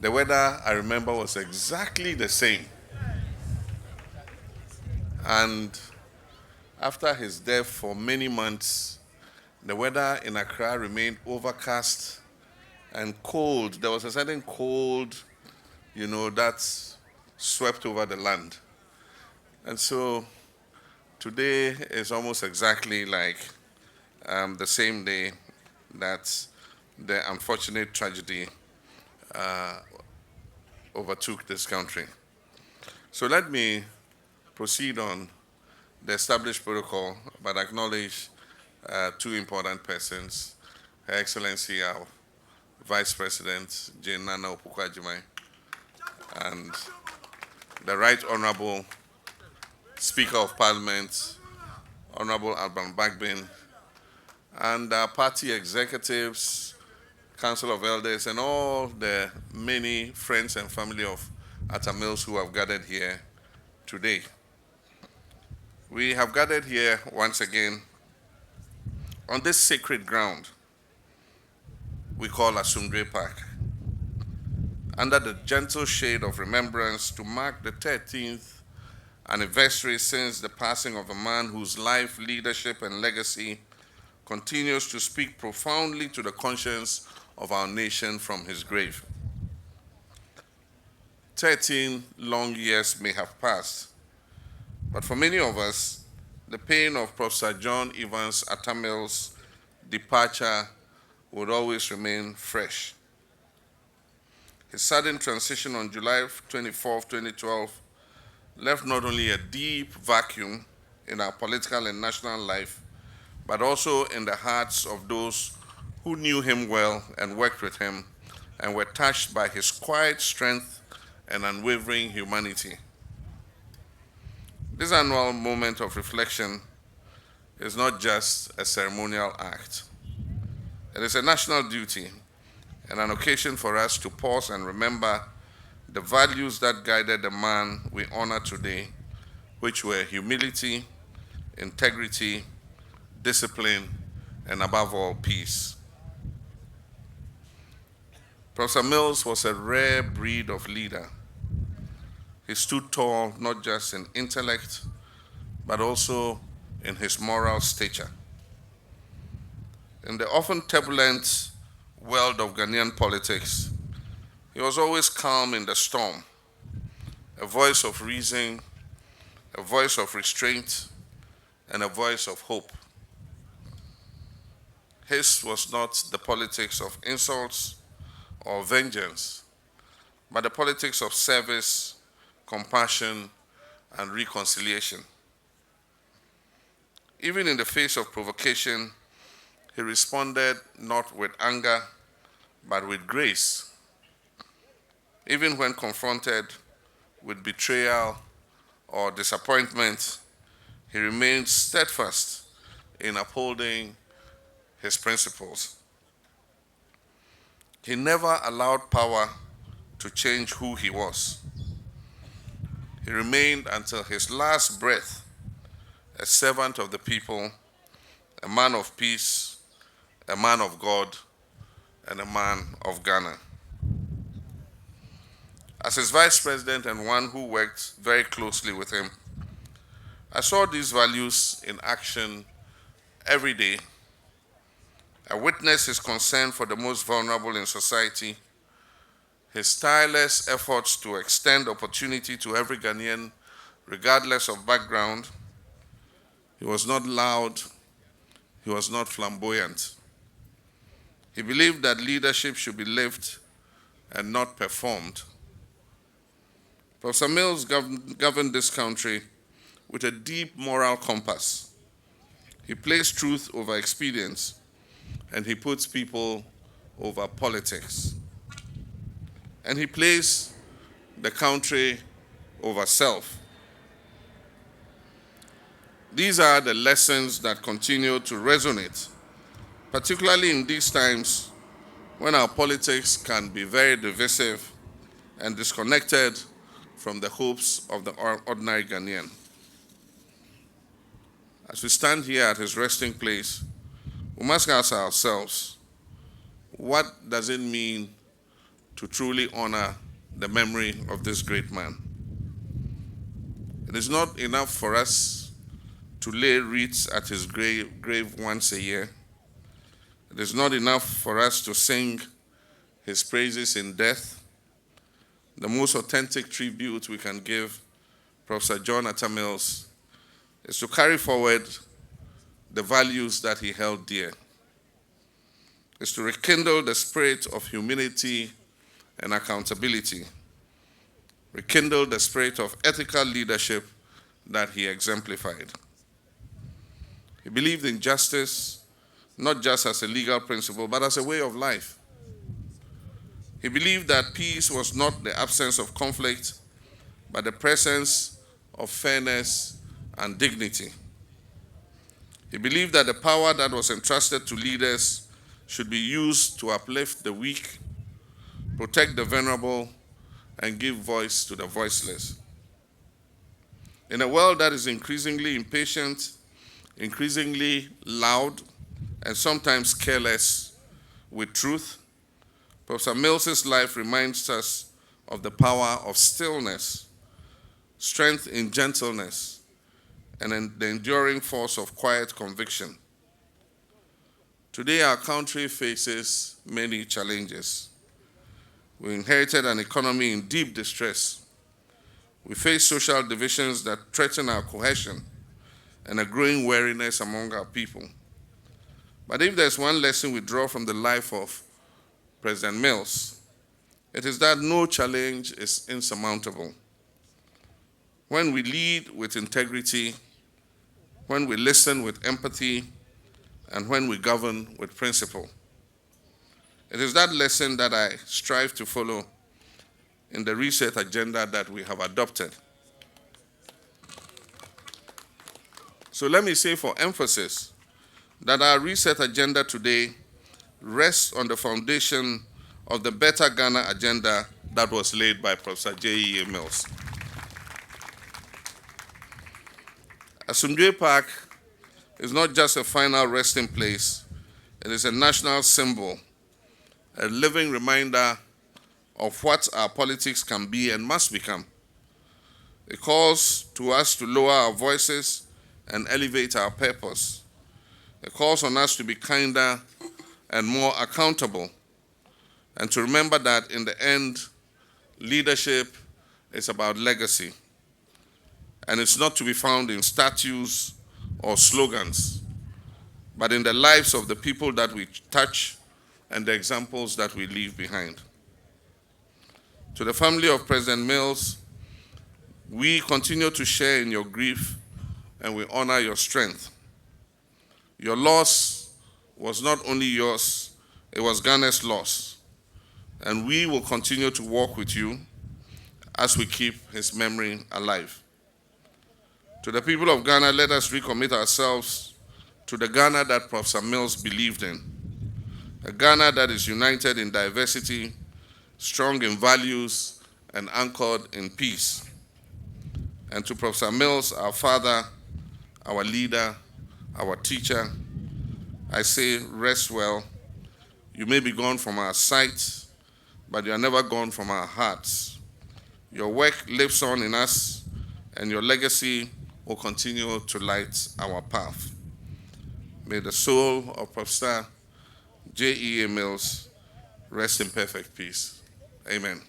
The weather, I remember, was exactly the same. And after his death for many months, the weather in Accra remained overcast and cold. There was a certain cold, that swept over the land. And so today is almost exactly like the same day that the unfortunate tragedy overtook this country. So let me proceed on the established protocol, but acknowledge two important persons, Her Excellency our Vice President Jane Nana Opoku-Agyeman and the Right Honorable Speaker of Parliament, Honorable Alban Bagbin, and our party executives, Council of Elders, and all the many friends and family of Atta Mills who have gathered here today. We have gathered here once again on this sacred ground we call Asumdwe Park, under the gentle shade of remembrance to mark the 13th anniversary since the passing of a man whose life, leadership, and legacy continues to speak profoundly to the conscience of our nation from his grave. 13 long years may have passed, but for many of us, the pain of Professor John Evans Atta Mills' departure would always remain fresh. His sudden transition on July 24, 2012, left not only a deep vacuum in our political and national life, but also in the hearts of those who knew him well and worked with him and were touched by his quiet strength and unwavering humanity. This annual moment of reflection is not just a ceremonial act. It is a national duty and an occasion for us to pause and remember the values that guided the man we honor today, which were humility, integrity, discipline, and above all, peace. Professor Mills was a rare breed of leader. He stood tall not just in intellect, but also in his moral stature. In the often turbulent world of Ghanaian politics, he was always calm in the storm, a voice of reason, a voice of restraint, and a voice of hope. His was not the politics of insults or vengeance, but the politics of service, compassion, and reconciliation. Even in the face of provocation, he responded not with anger, but with grace. Even when confronted with betrayal or disappointment, he remained steadfast in upholding his principles. He never allowed power to change who he was. He remained until his last breath a servant of the people, a man of peace, a man of God, and a man of Ghana. As his vice president and one who worked very closely with him, I saw these values in action every day. I witnessed his concern for the most vulnerable in society, his tireless efforts to extend opportunity to every Ghanaian, regardless of background. He was not loud, he was not flamboyant. He believed that leadership should be lived and not performed. Professor Mills governed this country with a deep moral compass. He placed truth over expedience, and he puts people over politics. And he placed the country over self. These are the lessons that continue to resonate, particularly in these times when our politics can be very divisive and disconnected from the hopes of the ordinary Ghanaian. As we stand here at his resting place, we must ask ourselves, what does it mean to truly honor the memory of this great man. It is not enough for us to lay wreaths at his grave once a year. It is not enough for us to sing his praises in death. The most authentic tribute we can give Professor John Atta Mills is to carry forward the values that he held dear. Is to rekindle the spirit of humility and accountability. Rekindle the spirit of ethical leadership that he exemplified. He believed in justice, not just as a legal principle, but as a way of life. He believed that peace was not the absence of conflict, but the presence of fairness and dignity. He believed that the power that was entrusted to leaders should be used to uplift the weak, protect the vulnerable, and give voice to the voiceless. In a world that is increasingly impatient, increasingly loud, and sometimes careless with truth, Professor Mills's life reminds us of the power of stillness, strength in gentleness, and in the enduring force of quiet conviction. Today, our country faces many challenges. We inherited an economy in deep distress. We face social divisions that threaten our cohesion and a growing weariness among our people. But if there's one lesson we draw from the life of President Mills, it is that no challenge is insurmountable. When we lead with integrity, when we listen with empathy, and when we govern with principle. It is that lesson that I strive to follow in the reset agenda that we have adopted. So let me say for emphasis that our reset agenda today rests on the foundation of the Better Ghana agenda that was laid by Professor J.E.A. Mills. Asumdwe Park is not just a final resting place, it is a national symbol, a living reminder of what our politics can be and must become. It calls to us to lower our voices and elevate our purpose. It calls on us to be kinder and more accountable, and to remember that in the end, leadership is about legacy. And it's not to be found in statues or slogans, but in the lives of the people that we touch and the examples that we leave behind. To the family of President Mills, we continue to share in your grief and we honor your strength. Your loss was not only yours, it was Ghana's loss. And we will continue to walk with you as we keep his memory alive. To the people of Ghana, let us recommit ourselves to the Ghana that Professor Mills believed in. A Ghana that is united in diversity, strong in values, and anchored in peace. And to Professor Mills, our father, our leader, our teacher, I say, rest well. You may be gone from our sight, but you are never gone from our hearts. Your work lives on in us, and your legacy will continue to light our path. May the soul of Professor J.E.A. Mills rest in perfect peace. Amen.